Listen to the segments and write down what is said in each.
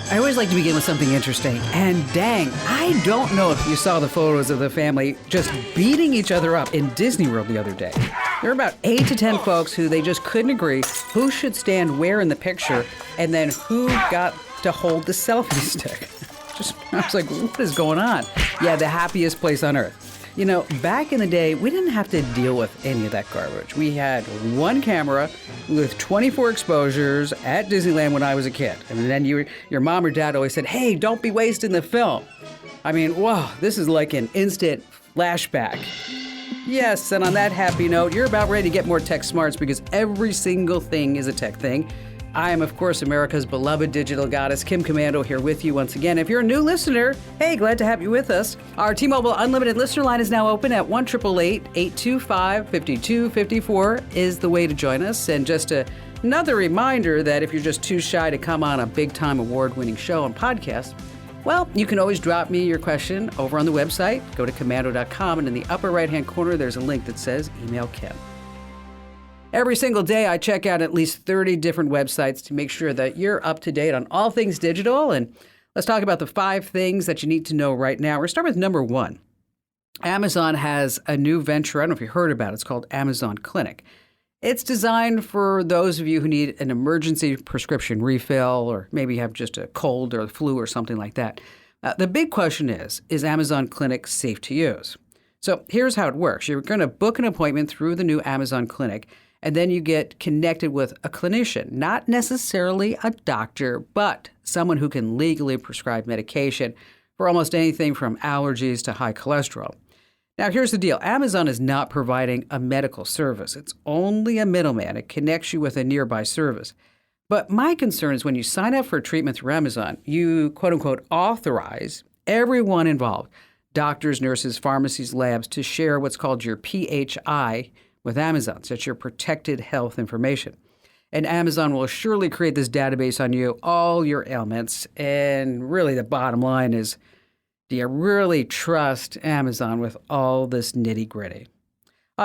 I always like to begin with something interesting. And dang, I don't know if you saw the photos of the family just beating each other up in Disney World the other day. There were about 8 to 10 folks who they just couldn't agree who should stand where in the picture and then who got to hold the selfie stick. I was like, what is going on? Yeah, the happiest place on earth. You know, back in the day, we didn't have to deal with any of that garbage. We had one camera with 24 exposures at Disneyland when I was a kid. And then your mom or dad always said, hey, don't be wasting the film. I mean, wow, this is like an instant flashback. Yes, and on that happy note, you're about ready to get more tech smarts because every single thing is a tech thing. I am, of course, America's beloved digital goddess, Kim Komando, here with you once again. If you're a new listener, hey, glad to have you with us. Our T-Mobile Unlimited listener line is now open at 1-888-825-5254 is the way to join us. And just another reminder that if you're just too shy to come on a big-time award-winning show and podcast, well, you can always drop me your question over on the website. Go to komando.com, and in the upper right-hand corner, there's a link that says Email Kim. Every single day, I check out at least 30 different websites to make sure that you're up to date on all things digital. And let's talk about the 5 things that you need to know right now. We're going to start with number 1. Amazon has a new venture. I don't know if you heard about it. It's called Amazon Clinic. It's designed for those of you who need an emergency prescription refill or maybe have just a cold or the flu or something like that. The big question is Amazon Clinic safe to use? So here's how it works. You're going to book an appointment through the new Amazon Clinic, and then you get connected with a clinician, not necessarily a doctor, but someone who can legally prescribe medication for almost anything from allergies to high cholesterol. Now, here's the deal. Amazon is not providing a medical service. It's only a middleman. It connects you with a nearby service. But my concern is when you sign up for treatment through Amazon, you, quote unquote, authorize everyone involved, doctors, nurses, pharmacies, labs, to share what's called your PHI with Amazon. So it's your protected health information. And Amazon will surely create this database on you, all your ailments. And really the bottom line is, do you really trust Amazon with all this nitty gritty?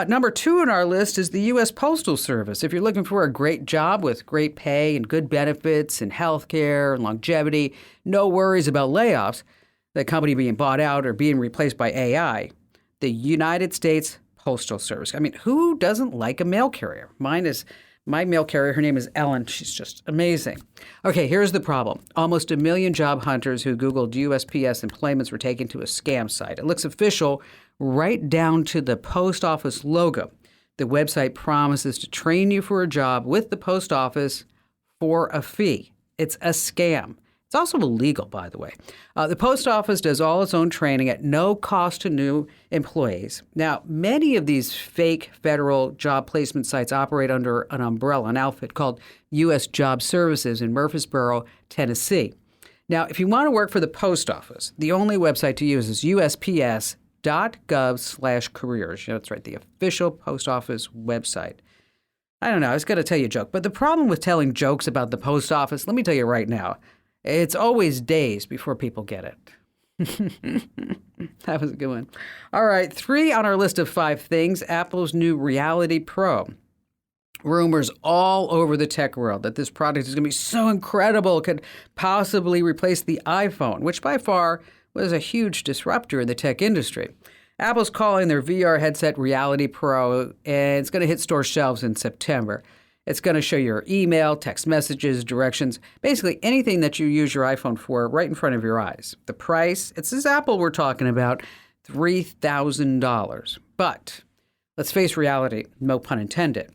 Number 2 on our list is the U.S. Postal Service. If you're looking for a great job with great pay and good benefits and health care and longevity, no worries about layoffs, the company being bought out or being replaced by AI, the United States Postal Service. I mean, who doesn't like a mail carrier? My mail carrier, her name is Ellen. She's just amazing. Okay, here's the problem. Almost 1 million job hunters who Googled USPS employments were taken to a scam site. It looks official right down to the post office logo. The website promises to train you for a job with the post office for a fee. It's a scam. It's also illegal, by the way. The post office does all its own training at no cost to new employees. Now, many of these fake federal job placement sites operate under an umbrella, an outfit called U.S. Job Services in Murfreesboro, Tennessee. Now, if you want to work for the post office, the only website to use is USPS.gov/careers. That's right, the official post office website. I don't know, I was going to tell you a joke, but the problem with telling jokes about the post office, let me tell you right now, it's always days before people get it. That was a good one. All right, 3 on our list of 5 things, Apple's new Reality Pro. Rumors all over the tech world that this product is going to be so incredible it could possibly replace the iPhone, which by far was a huge disruptor in the tech industry. Apple's calling their VR headset Reality Pro, and it's going to hit store shelves in September. It's going to show your email, text messages, directions, basically anything that you use your iPhone for right in front of your eyes. The price, it's this Apple we're talking about, $3,000. But let's face reality, no pun intended.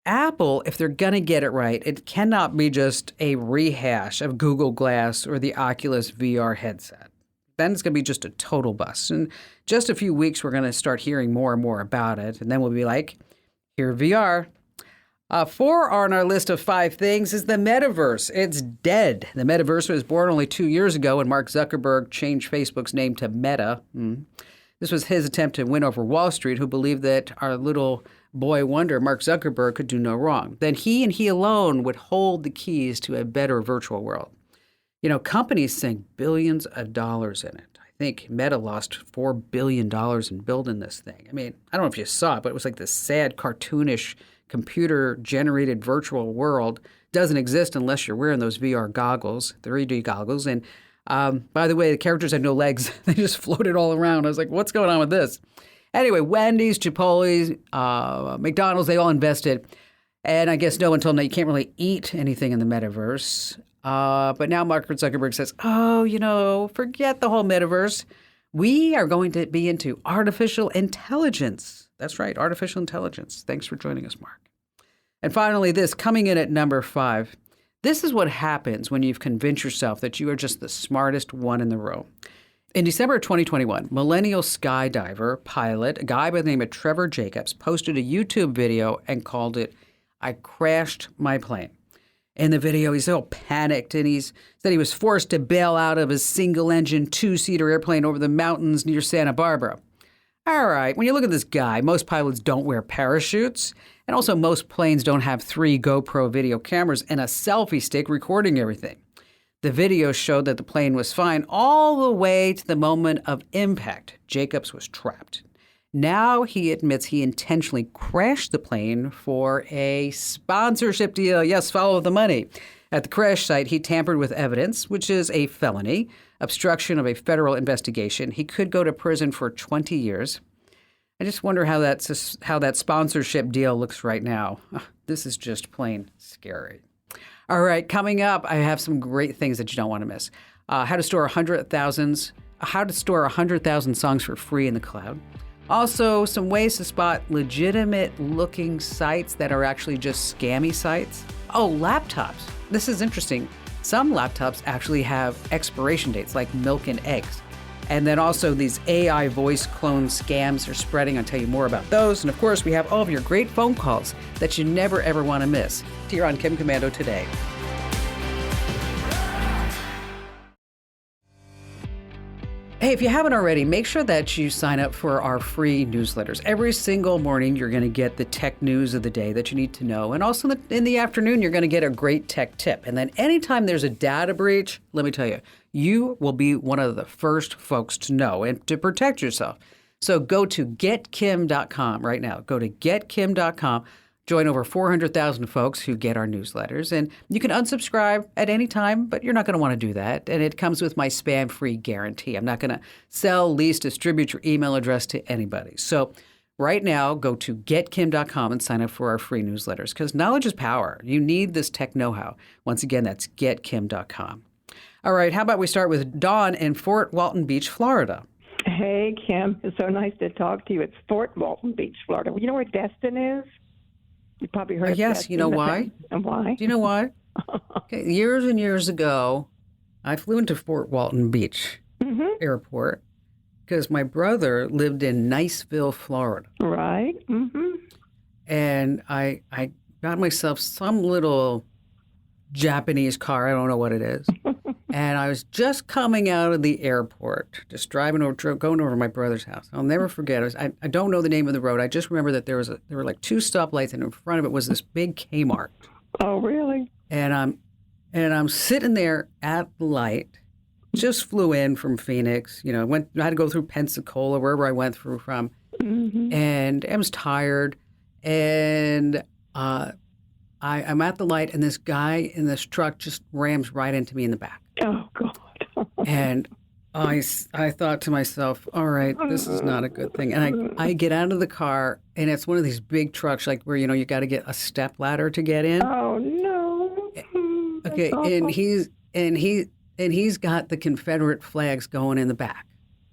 Apple, if they're going to get it right, it cannot be just a rehash of Google Glass or the Oculus VR headset. Then it's going to be just a total bust. In just a few weeks, we're going to start hearing more and more about it. And then we'll be like, here VR. 4 on our list of 5 things is the metaverse. It's dead. The metaverse was born only 2 years ago when Mark Zuckerberg changed Facebook's name to Meta. This was his attempt to win over Wall Street, who believed that our little boy wonder, Mark Zuckerberg, could do no wrong. Then he and he alone would hold the keys to a better virtual world. You know, companies sink billions of dollars in it. I think Meta lost $4 billion in building this thing. I mean, I don't know if you saw it, but it was like this sad, cartoonish, computer-generated virtual world doesn't exist unless you're wearing those VR goggles, 3D goggles. And by the way, the characters had no legs. They just floated all around. I was like, what's going on with this? Anyway, Wendy's, Chipotle's, McDonald's, they all invested. And I guess no one told them that you can't really eat anything in the metaverse. But now Mark Zuckerberg says, forget the whole metaverse. We are going to be into artificial intelligence. That's right, artificial intelligence. Thanks for joining us, Mark. And finally, this, coming in at number 5. This is what happens when you've convinced yourself that you are just the smartest one in the room. In December of 2021, millennial skydiver pilot, a guy by the name of Trevor Jacobs, posted a YouTube video and called it, "I crashed my plane." In the video, he's all panicked, and he said he was forced to bail out of his single-engine, 2-seater airplane over the mountains near Santa Barbara. All right, when you look at this guy, most pilots don't wear parachutes, and also most planes don't have 3 GoPro video cameras and a selfie stick recording everything. The video showed that the plane was fine all the way to the moment of impact. Jacobs was trapped. Now he admits he intentionally crashed the plane for a sponsorship deal. Yes, follow the money. At the crash site, he tampered with evidence, which is a felony, obstruction of a federal investigation. He could go to prison for 20 years. I just wonder how that sponsorship deal looks right now. This is just plain scary. All right, coming up, I have some great things that you don't want to miss. How to store 100,000 songs for free in the cloud. Also, some ways to spot legitimate-looking sites that are actually just scammy sites. Oh, laptops. This is interesting. Some laptops actually have expiration dates, like milk and eggs. And then also these AI voice clone scams are spreading. I'll tell you more about those. And of course, we have all of your great phone calls that you never, ever want to miss here on Kim Komando Today. Hey, if you haven't already, make sure that you sign up for our free newsletters. Every single morning, you're going to get the tech news of the day that you need to know. And also in the afternoon, you're going to get a great tech tip. And then anytime there's a data breach, let me tell you, you will be one of the first folks to know and to protect yourself. So go to getkim.com right now. Go to getkim.com. Join over 400,000 folks who get our newsletters. And you can unsubscribe at any time, but you're not going to want to do that. And it comes with my spam-free guarantee. I'm not going to sell, lease, distribute your email address to anybody. So right now, go to getkim.com and sign up for our free newsletters because knowledge is power. You need this tech know-how. Once again, that's getkim.com. All right, how about we start with Dawn in Fort Walton Beach, Florida. Hey, Kim. It's so nice to talk to you. It's Fort Walton Beach, Florida. You know where Destin is? You probably heard of yes, Destin. You know why? And why? Do you know why? Okay, years and years ago, I flew into Fort Walton Beach Airport because my brother lived in Niceville, Florida. Right. Mm-hmm. And I got myself some little Japanese car. I don't know what it is. And I was just coming out of the airport, just going over to my brother's house. I'll never forget. I don't know the name of the road. I just remember that there were like 2 stoplights, and in front of it was this big Kmart. Oh, really? And I'm sitting there at the light. Just flew in from Phoenix. I had to go through Pensacola, wherever I went through from, and I was tired. And I'm at the light, and this guy in this truck just rams right into me in the back. Oh, God. And I thought to myself, all right, this is not a good thing. And I get out of the car, and it's one of these big trucks, like where, you got to get a step ladder to get in. Oh, no. Okay, and he's got the Confederate flags going in the back.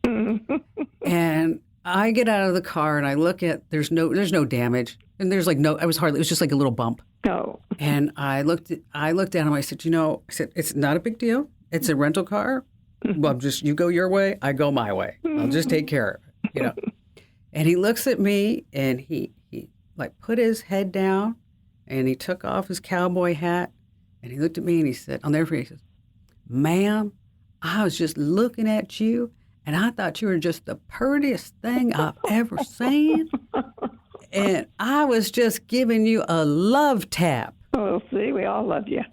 And I get out of the car, and I look at, there's no damage. And there's it was just like a little bump. Oh. And I looked at him. I said, it's not a big deal. It's a rental car. Well, you go your way, I go my way. I'll just take care of it, And he looks at me, and he put his head down, and he took off his cowboy hat, and he looked at me, and he said, I'll never forget, he says, "Ma'am, I was just looking at you, and I thought you were just the prettiest thing I've ever seen. And I was just giving you a love tap." Oh, see, we all love you.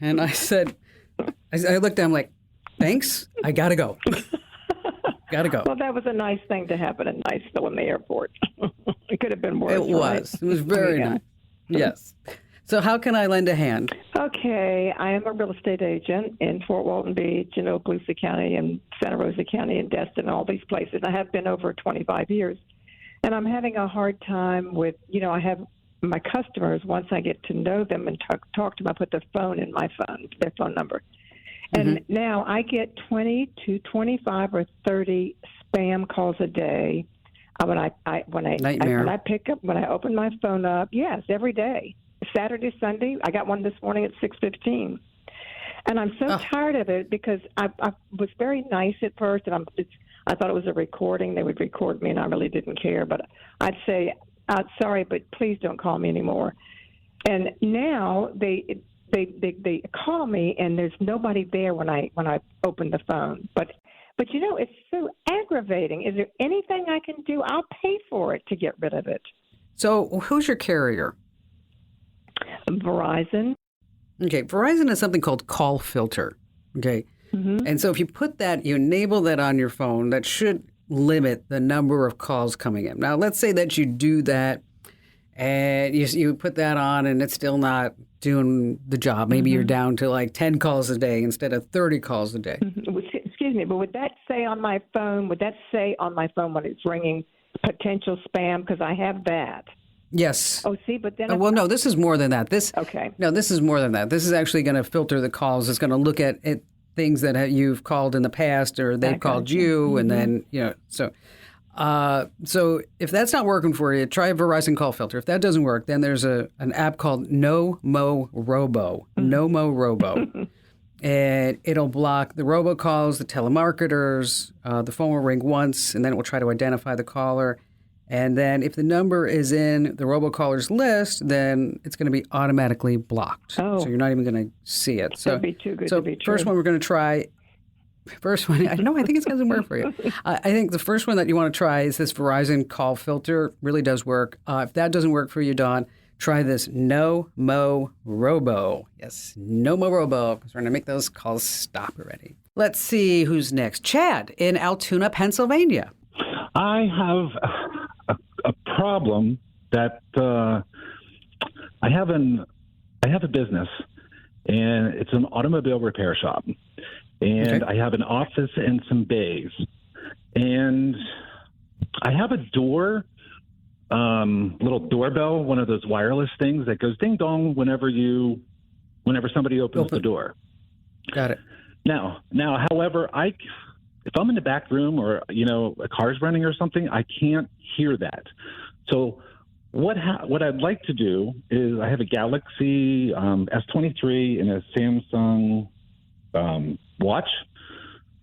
And I said, I looked down, like, thanks, I gotta go. Gotta go. Well, that was a nice thing to happen in Niceville in the airport. It could have been worse. It was. Right? It was very nice. Yes. So how can I lend a hand? Okay, I am a real estate agent in Fort Walton Beach and Okaloosa County and Santa Rosa County and Destin, all these places. I have been over 25 years. And I'm having a hard time with, I have my customers, once I get to know them and talk to them, I put their phone in my phone, their phone number. And now I get 20 to 25 or 30 spam calls a day. When I open my phone up, yes, every day. Saturday, Sunday, I got one this morning at 6:15. And I'm so tired of it because I was very nice at first, and I thought it was a recording. They would record me, and I really didn't care. But I'd say, sorry, but please don't call me anymore. And now they call me, and there's nobody there when I open the phone. But it's so aggravating. Is there anything I can do? I'll pay for it to get rid of it. So who's your carrier? Verizon. Okay, Verizon has something called call filter. Okay. And so if you put that, you enable that on your phone, that should limit the number of calls coming in. Now, let's say that you do that and you put that on and it's still not doing the job. Maybe you're down to like 10 calls a day instead of 30 calls a day. Excuse me, but would that say on my phone when it's ringing potential spam? Because I have that. Yes. Oh, see, but then... no, this is more than that. Okay. No, this is more than that. This is actually going to filter the calls. It's going to look at things that you've called in the past or they've called you, and then, so if that's not working for you, try a Verizon call filter. If that doesn't work, then there's an app called No Mo Robo. No Mo Robo. And it'll block the robocalls, the telemarketers. The phone will ring once, and then it will try to identify the caller. And then if the number is in the robocallers list, then it's going to be automatically blocked. Oh. So you're not even going to see it. So, that'd be too good to be true. First one we're going to try. First one, I think it's going to work for you. I think the first one that you want to try is this Verizon call filter. Really does work. If that doesn't work for you, Dawn, try this No Mo Robo. Yes, No Mo Robo, because we're going to make those calls stop already. Let's see who's next. Chad in Altoona, Pennsylvania. I have a problem that I have a business, and it's an automobile repair shop, and I have an office and some bays, and I have a door, little doorbell, one of those wireless things that goes ding dong whenever somebody opens the door. Got it. Now, however, if I'm in the back room or, a car's running or something, I can't hear that. So what I'd like to do is I have a Galaxy S23 and a Samsung watch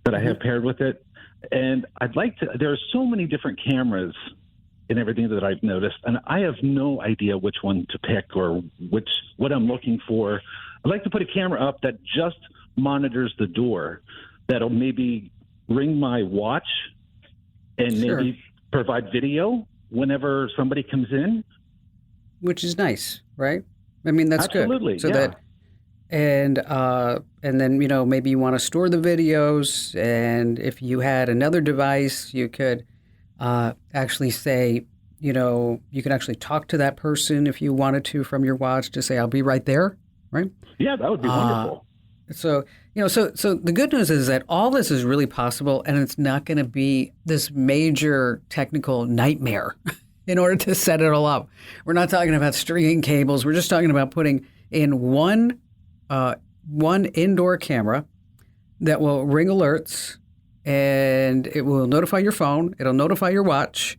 that I have paired with it. And there are so many different cameras and everything that I've noticed, and I have no idea which one to pick or what I'm looking for. I'd like to put a camera up that just monitors the door, that'll maybe ring my watch and maybe provide video whenever somebody comes in. Which is nice, right? I mean, that's Absolutely, good. So yeah. And then, maybe you want to store the videos, and if you had another device, you could actually say, you can actually talk to that person if you wanted to from your watch to say, I'll be right there, right? Yeah, that would be wonderful. So, so the good news is that all this is really possible, and it's not going to be this major technical nightmare in order to set it all up. We're not talking about stringing cables. We're just talking about putting in one indoor camera that will ring alerts, and it will notify your phone. It'll notify your watch,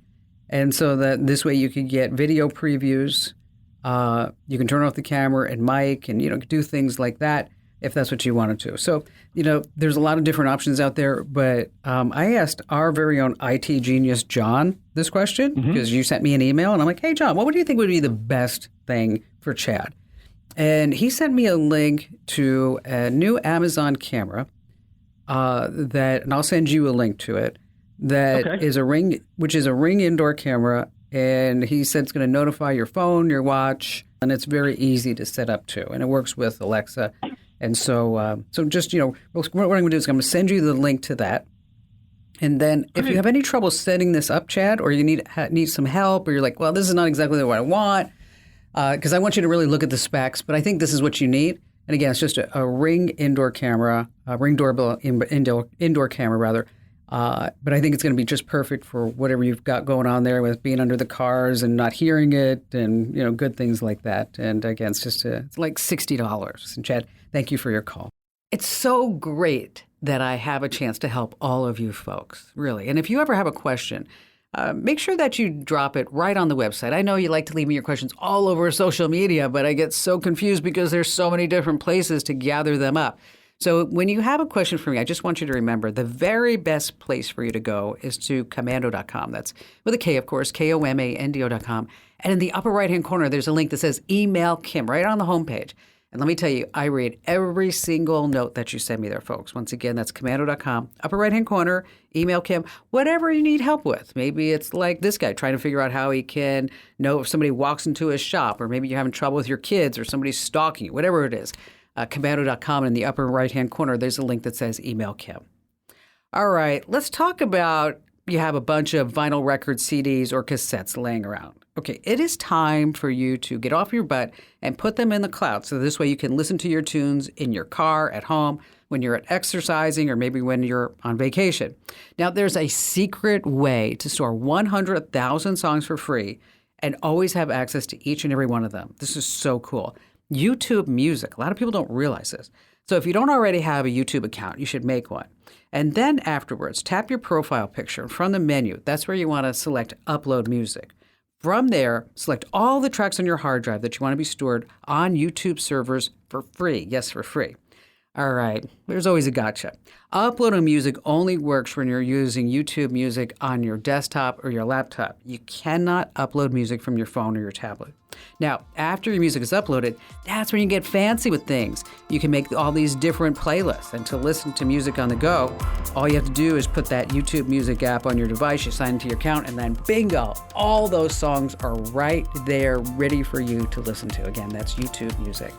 and so that this way you can get video previews. You can turn off the camera and mic, and do things like that, if that's what you wanted to. So, there's a lot of different options out there, but I asked our very own IT genius, John, this question, because you sent me an email, and I'm like, hey, John, what would you think would be the best thing for Chad? And he sent me a link to a new Amazon camera and I'll send you a link to it, is a Ring indoor camera, and he said it's going to notify your phone, your watch, and it's very easy to set up too, and it works with Alexa. And so, just, what I'm going to do is I'm going to send you the link to that. And then if you have any trouble setting this up, Chad, or you need some help, or you're like, well, this is not exactly what I want, because I want you to really look at the specs, but I think this is what you need. And again, it's just a Ring indoor camera, a Ring doorbell indoor camera rather. But I think it's going to be just perfect for whatever you've got going on there with being under the cars and not hearing it and, good things like that. And again, it's like $60. And Chad, thank you for your call. It's so great that I have a chance to help all of you folks, really. And if you ever have a question, make sure that you drop it right on the website. I know you like to leave me your questions all over social media, but I get so confused because there's so many different places to gather them up. So when you have a question for me, I just want you to remember the very best place for you to go is to Komando.com. That's with a K, of course, Komando.com. And in the upper right-hand corner, there's a link that says Email Kim right on the homepage. And let me tell you, I read every single note that you send me there, folks. Once again, that's Komando.com. Upper right-hand corner, Email Kim, whatever you need help with. Maybe it's like this guy trying to figure out how he can know if somebody walks into his shop, or maybe you're having trouble with your kids or somebody's stalking you, whatever it is. Komando.com, in the upper right-hand corner, there's a link that says Email Kim. All right, let's talk about you have a bunch of vinyl record CDs or cassettes laying around. Okay, it is time for you to get off your butt and put them in the cloud. So this way you can listen to your tunes in your car, at home, when you're exercising, or maybe when you're on vacation. Now, there's a secret way to store 100,000 songs for free and always have access to each and every one of them. This is so cool. YouTube Music. A lot of people don't realize this. So if you don't already have a YouTube account, you should make one. And then afterwards, tap your profile picture from the menu. That's where you want to select Upload Music. From there, select all the tracks on your hard drive that you want to be stored on YouTube servers for free. Yes, for free. All right, there's always a gotcha. Uploading music only works when you're using YouTube Music on your desktop or your laptop. You cannot upload music from your phone or your tablet. Now, after your music is uploaded, that's when you get fancy with things. You can make all these different playlists. And to listen to music on the go, all you have to do is put that YouTube Music app on your device, you sign into your account, and then bingo, all those songs are right there ready for you to listen to. Again, that's YouTube Music.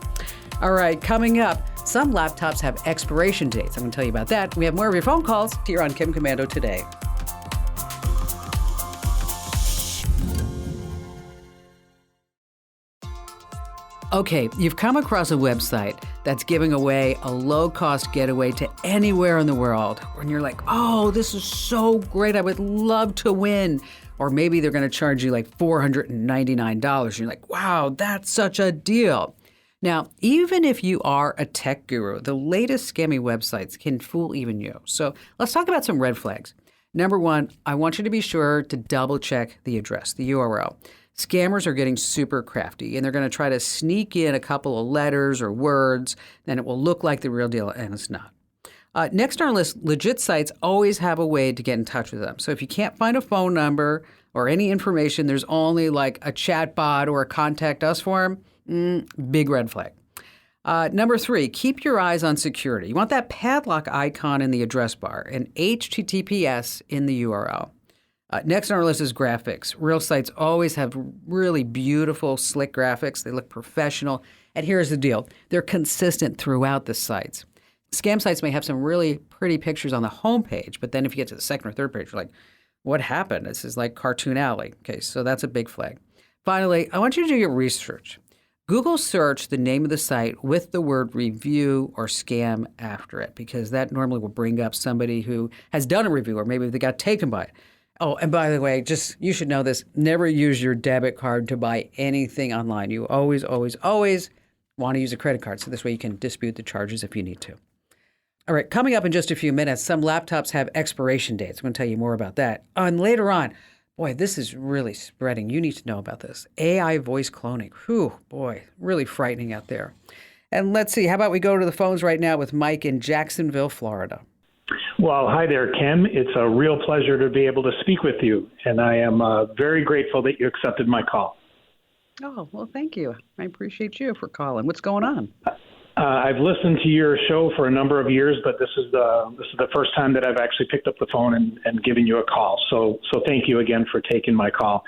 All right, coming up, some laptops have expiration dates. I'm going to tell you about that. We have more of your phone calls here on Kim Komando today. Okay, you've come across a website that's giving away a low-cost getaway to anywhere in the world. And you're like, oh, this is so great. I would love to win. Or maybe they're going to charge you like $499. You're like, wow, that's such a deal. Now, even if you are a tech guru, the latest scammy websites can fool even you. So let's talk about some red flags. Number one, I want you to be sure to double check the address, the URL. Scammers are getting super crafty, and they're going to try to sneak in a couple of letters or words, then it will look like the real deal, and it's not. Next on our list, legit sites always have a way to get in touch with them. So if you can't find a phone number or any information, there's only like a chat bot or a contact us form. Big red flag. Number three, keep your eyes on security. You want that padlock icon in the address bar and HTTPS in the URL. Next on our list is graphics. Real sites always have really beautiful, slick graphics. They look professional. And here's the deal. They're consistent throughout the sites. Scam sites may have some really pretty pictures on the homepage, but then if you get to the second or third page, you're like, what happened? This is like Cartoon Alley. Okay, so that's a big flag. Finally, I want you to do your research. Google search the name of the site with the word review or scam after it, because that normally will bring up somebody who has done a review, or maybe they got taken by it. Oh, and by the way, you should know this, never use your debit card to buy anything online. You always, always, always want to use a credit card, so this way you can dispute the charges if you need to. All right, coming up in just a few minutes, some laptops have expiration dates. I'm going to tell you more about that. And later on, boy, this is really spreading. You need to know about this. AI voice cloning. Whew, boy, really frightening out there. And let's see, how about we go to the phones right now with Mike in Jacksonville, Florida. Well, hi there, Kim. It's a real pleasure to be able to speak with you, and I am very grateful that you accepted my call. Oh, well, thank you. I appreciate you for calling. What's going on? I've listened to your show for a number of years, but this is the first time that I've actually picked up the phone and given you a call. So thank you again for taking my call.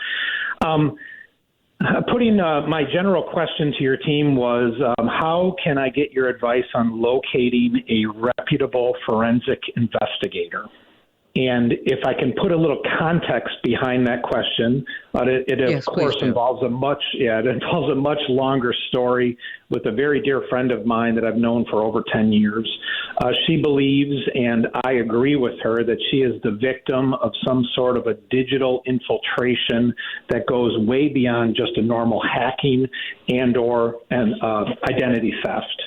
Putting my general question to your team was, how can I get your advice on locating a reputable forensic investigator? And if I can put a little context behind that question, it Yes, of course please do. involves a much longer story with a very dear friend of mine that I've known for over 10 years. She believes, and I agree with her, that she is the victim of some sort of a digital infiltration that goes way beyond just a normal hacking and/or an identity theft.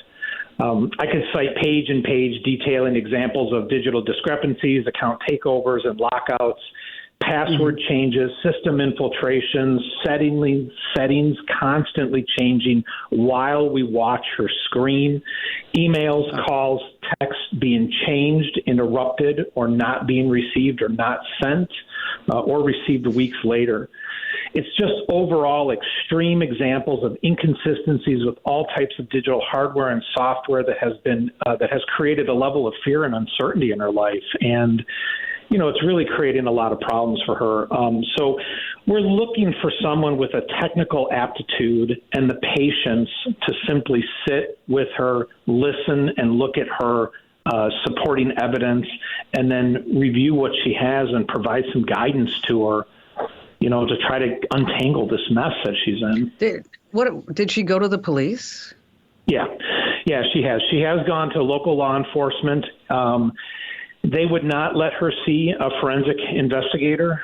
I could cite page and page detailing examples of digital discrepancies, account takeovers and lockouts, password changes, system infiltrations, settings constantly changing while we watch her screen, emails, calls, texts being changed, interrupted, or not being received or not sent, or received weeks later. It's just overall extreme examples of inconsistencies with all types of digital hardware and software that has created a level of fear and uncertainty in her life. And, it's really creating a lot of problems for her. So we're looking for someone with a technical aptitude and the patience to simply sit with her, listen, and look at her supporting evidence, and then review what she has and provide some guidance to her, to try to untangle this mess that she's in. Did she go to the police? Yeah, she has. She has gone to local law enforcement. They would not let her see a forensic investigator.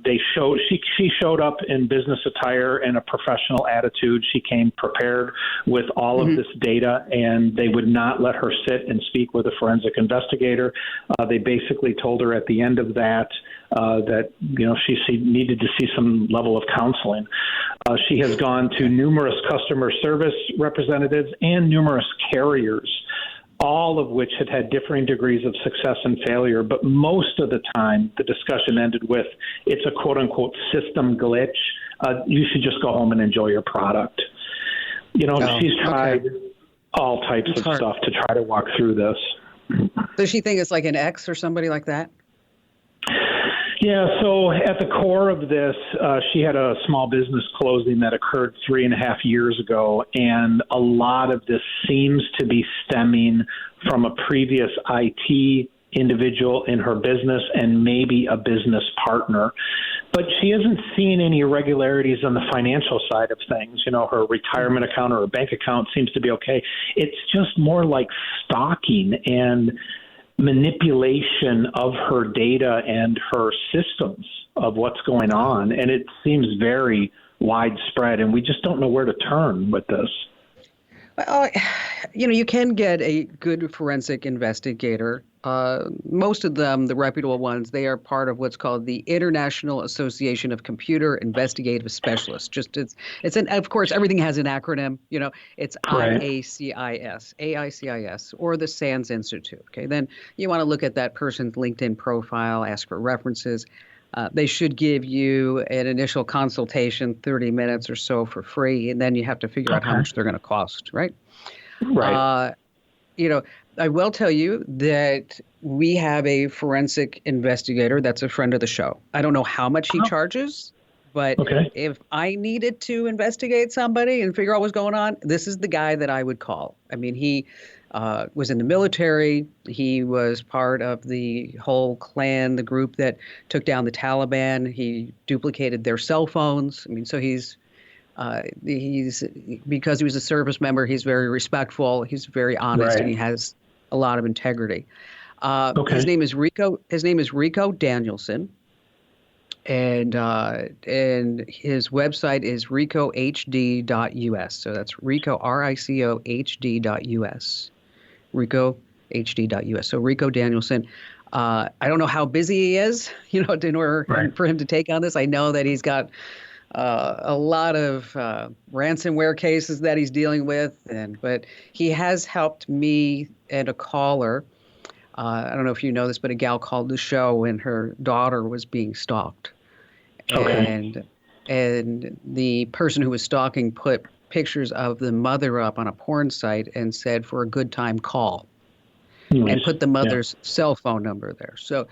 She showed up in business attire and a professional attitude. She came prepared with all of this data, and they would not let her sit and speak with a forensic investigator. They basically told her at the end of that she needed to see some level of counseling. She has gone to numerous customer service representatives and numerous carriers, all of which had differing degrees of success and failure. But most of the time, the discussion ended with, it's a quote-unquote system glitch. You should just go home and enjoy your product. She's tried all types of stuff to try to walk through this. Does she think it's like an ex or somebody like that? Yeah, so at the core of this, she had a small business closing that occurred 3.5 years ago, and a lot of this seems to be stemming from a previous IT individual in her business and maybe a business partner. But she isn't seeing any irregularities on the financial side of things. Her retirement account or her bank account seems to be okay. It's just more like stalking and manipulation of her data and her systems of what's going on. And it seems very widespread, and we just don't know where to turn with this. Well, you can get a good forensic investigator. Most of them, the reputable ones, they are part of what's called the International Association of Computer Investigative Specialists. Of course, everything has an acronym. It's Right. AICIS, or the SANS Institute. Okay, then you want to look at that person's LinkedIn profile, ask for references. They should give you an initial consultation, 30 minutes or so for free, and then you have to figure out how much they're going to cost, right? Right. I will tell you that we have a forensic investigator that's a friend of the show. I don't know how much he charges, but if I needed to investigate somebody and figure out what's going on, this is the guy that I would call. I mean, he was in the military. He was part of the whole clan, the group that took down the Taliban. He duplicated their cell phones. I mean, so he's because he was a service member, he's very respectful. He's very honest, and he has a lot of integrity. His name is Rico. His name is Rico Danielson, and his website is ricohd.us. So that's Rico RICOHD.us. ricohd.us. So Rico Danielson. I don't know how busy he is, in order for him to take on this. I know that he's got a lot of ransomware cases that he's dealing with, but he has helped me and a caller. I don't know if you know this, but a gal called the show when her daughter was being stalked. And the person who was stalking put pictures of the mother up on a porn site and said, for a good time, call. Nice. And put the mother's cell phone number there. So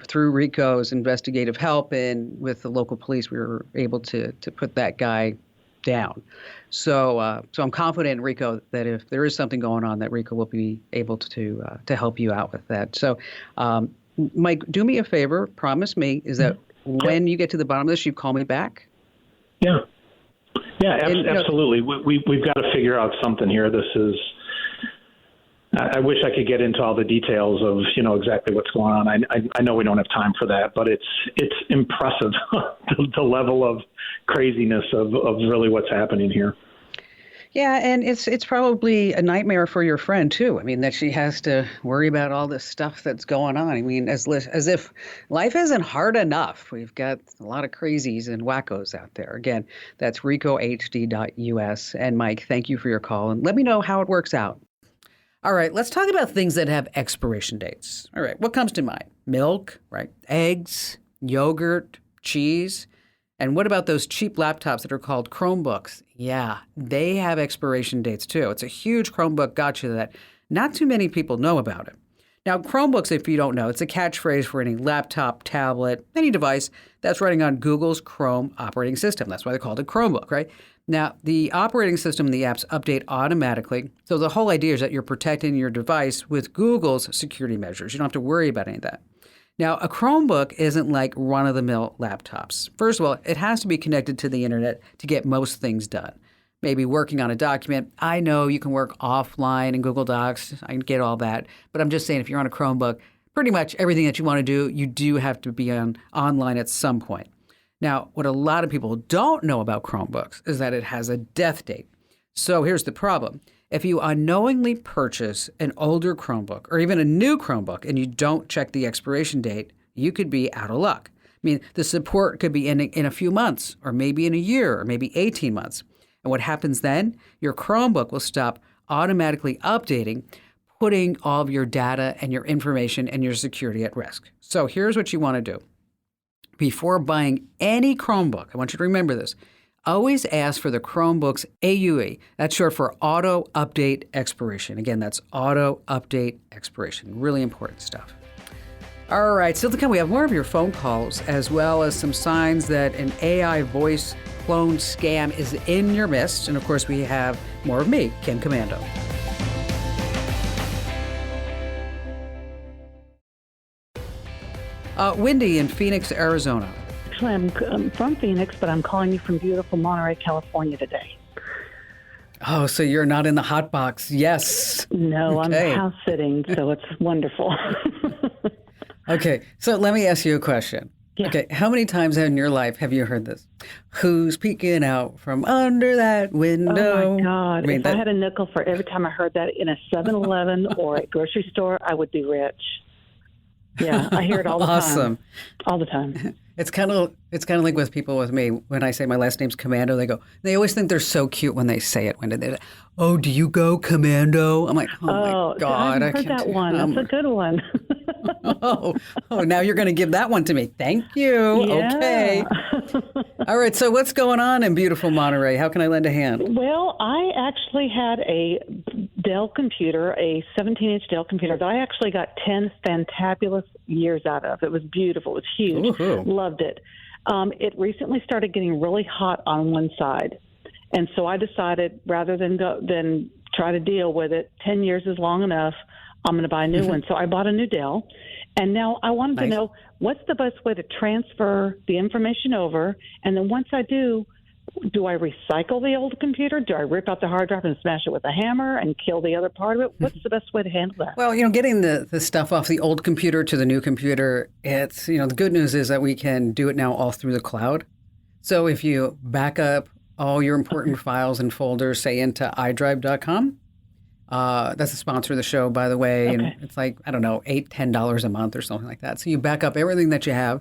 through Rico's investigative help and with the local police, we were able to put that guy down. So I'm confident, Rico, that if there is something going on, that Rico will be able to help you out with that. So Mike, do me a favor. Promise me is that when you get to the bottom of this, you call me back. Yeah. Yeah, And, absolutely. We've got to figure out something here. This is. I wish I could get into all the details of exactly what's going on. I know we don't have time for that, but it's impressive the level of craziness of really what's happening here. Yeah, and it's probably a nightmare for your friend too. I mean, that she has to worry about all this stuff that's going on. I mean, as if life isn't hard enough. We've got a lot of crazies and wackos out there. Again, that's ricohd.us. And Mike, thank you for your call, and let me know how it works out. All right, let's talk about things that have expiration dates. All right, what comes to mind? Milk, right? Eggs, yogurt, cheese. And what about those cheap laptops that are called Chromebooks? Yeah, they have expiration dates too. It's a huge Chromebook gotcha that not too many people know about it. Now, Chromebooks, if you don't know, it's a catchphrase for any laptop, tablet, any device that's running on Google's Chrome operating system. That's why they called it Chromebook, right? Now, the operating system and the apps update automatically. So the whole idea is that you're protecting your device with Google's security measures. You don't have to worry about any of that. Now, a Chromebook isn't like run-of-the-mill laptops. First of all, it has to be connected to the internet to get most things done. Maybe working on a document. I know you can work offline in Google Docs. I can get all that. But I'm just saying, if you're on a Chromebook, pretty much everything that you want to do, you do have to be online at some point. Now, what a lot of people don't know about Chromebooks is that it has a death date. So here's the problem. If you unknowingly purchase an older Chromebook or even a new Chromebook and you don't check the expiration date, you could be out of luck. I mean, the support could be in a few months or maybe in a year or maybe 18 months. And what happens then? Your Chromebook will stop automatically updating, putting all of your data and your information and your security at risk. So here's what you want to do. Before buying any Chromebook, I want you to remember this. Always ask for the Chromebook's AUE. That's short for Auto Update Expiration. Again, that's Auto Update Expiration. Really important stuff. All right, still to come, we have more of your phone calls as well as some signs that an AI voice clone scam is in your midst. And of course, we have more of me, Ken Komando. Wendy in Phoenix, Arizona. Actually, I'm from Phoenix, but I'm calling you from beautiful Monterey, California today. Oh, so you're not in the hot box. Yes. No, okay. I'm house sitting, so it's wonderful. Okay, so let me ask you a question. Yeah. Okay, how many times in your life have you heard this? Who's peeking out from under that window? Oh, my God. I mean, I had a nickel for every time I heard that in a 7-Eleven or a grocery store, I would be rich. Yeah, I hear it all the awesome. time. All the time. It's kind of like with people with me. When I say my last name's Komando, they always think they're so cute when they say it. When they, oh, do you go Komando? I'm like, oh my God, I heard that one. That's a good one. oh, now you're going to give that one to me. Thank you. Yeah. Okay. All right. So what's going on in beautiful Monterey? How can I lend a hand? Well, I actually had a Dell computer, a 17-inch Dell computer that I actually got 10 fantabulous years out of. It was beautiful. It was huge. Woohoo. Loved it. It recently started getting really hot on one side. And so I decided rather than try to deal with it, 10 years is long enough. I'm going to buy a new one. So I bought a new Dell. And now I wanted to know what's the best way to transfer the information over. And then once I do I recycle the old computer? Do I rip out the hard drive and smash it with a hammer and kill the other part of it? What's the best way to handle that? Well, getting the stuff off the old computer to the new computer, it's, the good news is that we can do it now all through the cloud. So if you back up all your important files and folders, say into iDrive.com, that's a sponsor of the show, by the way. Okay. And it's like, I don't know, $8, $10 a month or something like that. So you back up everything that you have.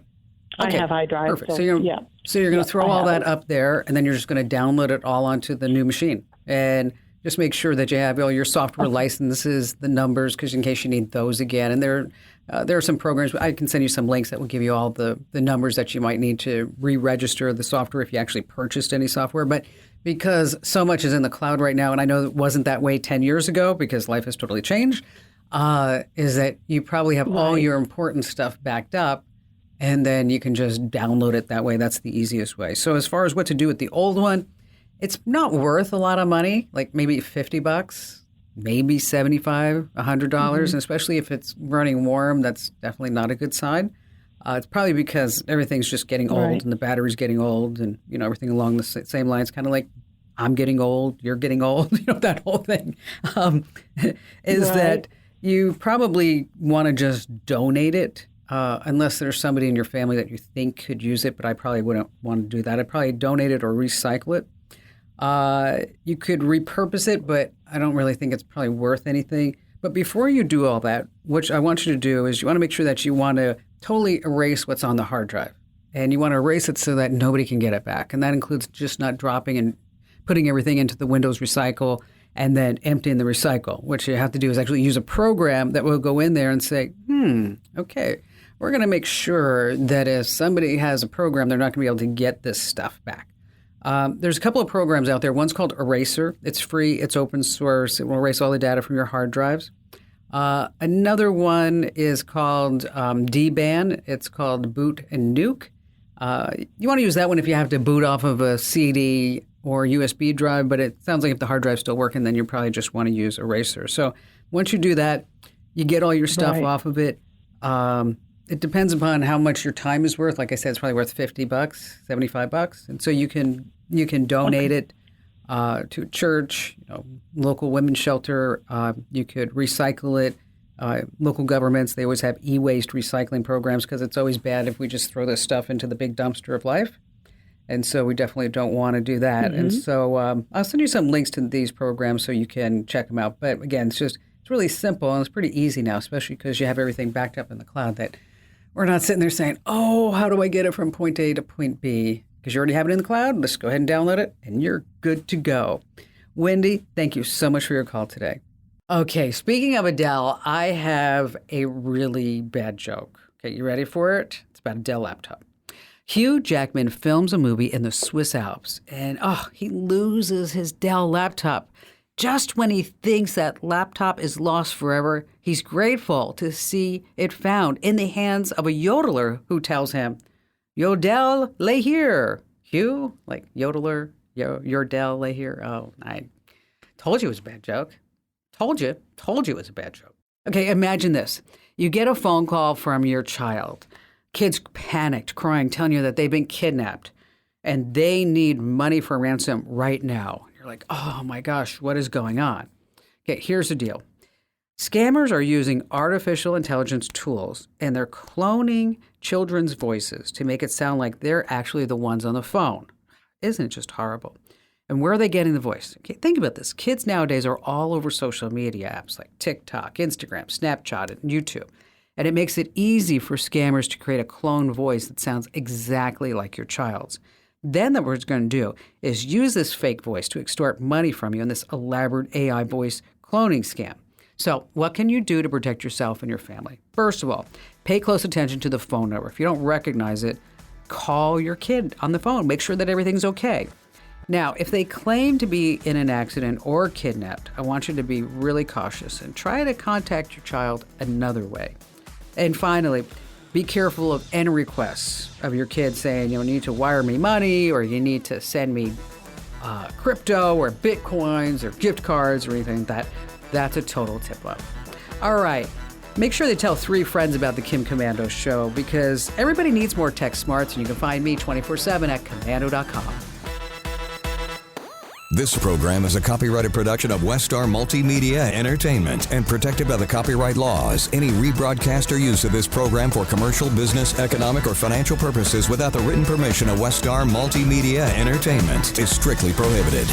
Okay, I have iDrive. Perfect. So you're going to throw all that up there, and then you're just going to download it all onto the new machine. And just make sure that you have all your software licenses, the numbers, because in case you need those again. And there are some programs. I can send you some links that will give you all the numbers that you might need to re-register the software if you actually purchased any software. But because so much is in the cloud right now, and I know it wasn't that way 10 years ago because life has totally changed, is that you probably have all your important stuff backed up. And then you can just download it that way. That's the easiest way. So as far as what to do with the old one, it's not worth a lot of money, like maybe $50. maybe $75, $100, and especially if it's running warm, that's definitely not a good sign. It's probably because everything's just getting old and the battery's getting old and, everything along the same lines, kind of like I'm getting old, you're getting old, that whole thing, is that you probably want to just donate it unless there's somebody in your family that you think could use it, but I probably wouldn't want to do that. I'd probably donate it or recycle it. You could repurpose it, but I don't really think it's probably worth anything. But before you do all that, what I want you to do is you want to make sure that you want to totally erase what's on the hard drive. And you want to erase it so that nobody can get it back. And that includes just not dropping and putting everything into the Windows recycle and then emptying the recycle. What you have to do is actually use a program that will go in there and say, okay, we're going to make sure that if somebody has a program, they're not going to be able to get this stuff back. There's a couple of programs out there. One's called Eraser. It's free. It's open source. It will erase all the data from your hard drives. Another one is called DBAN. It's called Boot and Nuke. You want to use that one if you have to boot off of a CD or USB drive, but it sounds like if the hard drive's still working, then you probably just want to use Eraser. So once you do that, you get all your stuff off of it. It depends upon how much your time is worth. Like I said, it's probably worth $50, $75. And so you can donate it to a church, local women's shelter. You could recycle it. Local governments, they always have e-waste recycling programs because it's always bad if we just throw this stuff into the big dumpster of life. And so we definitely don't want to do that. And so I'll send you some links to these programs so you can check them out. But again, it's really simple and it's pretty easy now, especially because you have everything backed up in the cloud that we're not sitting there saying, oh, how do I get it from point A to point B? Because you already have it in the cloud. Let's go ahead and download it and you're good to go. Wendy, thank you so much for your call today. Okay, speaking of Adele, I have a really bad joke. Okay, you ready for it? It's about a Dell laptop. Hugh Jackman films a movie in the Swiss Alps, and he loses his Dell laptop. Just when he thinks that laptop is lost forever, he's grateful to see it found in the hands of a yodeler who tells him, "Yodel, lay here." Hugh, like yodeler, your Dell, lay here. Oh, I told you it was a bad joke. Told you it was a bad joke. Okay, imagine this. You get a phone call from your child. Kid's panicked, crying, telling you that they've been kidnapped and they need money for ransom right now. You're like, oh my gosh, what is going on? Okay, here's the deal. Scammers are using artificial intelligence tools and they're cloning children's voices to make it sound like they're actually the ones on the phone. Isn't it just horrible? And where are they getting the voice? Okay, think about this. Kids nowadays are all over social media apps like TikTok, Instagram, Snapchat, and YouTube. And it makes it easy for scammers to create a clone voice that sounds exactly like your child's. Then what we're going to do is use this fake voice to extort money from you in this elaborate AI voice cloning scam. So what can you do to protect yourself and your family? First of all, pay close attention to the phone number. If you don't recognize it, call your kid on the phone. Make sure that everything's okay. Now, if they claim to be in an accident or kidnapped, I want you to be really cautious and try to contact your child another way. And finally, be careful of any requests of your kid saying, you need to wire me money or you need to send me crypto or bitcoins or gift cards or anything like that. That's a total tip-off. All right. Make sure they tell 3 friends about the Kim Komando Show because everybody needs more tech smarts, and you can find me 24/7 at komando.com. This program is a copyrighted production of Westar Multimedia Entertainment and protected by the copyright laws. Any rebroadcast or use of this program for commercial, business, economic, or financial purposes without the written permission of Westar Multimedia Entertainment is strictly prohibited.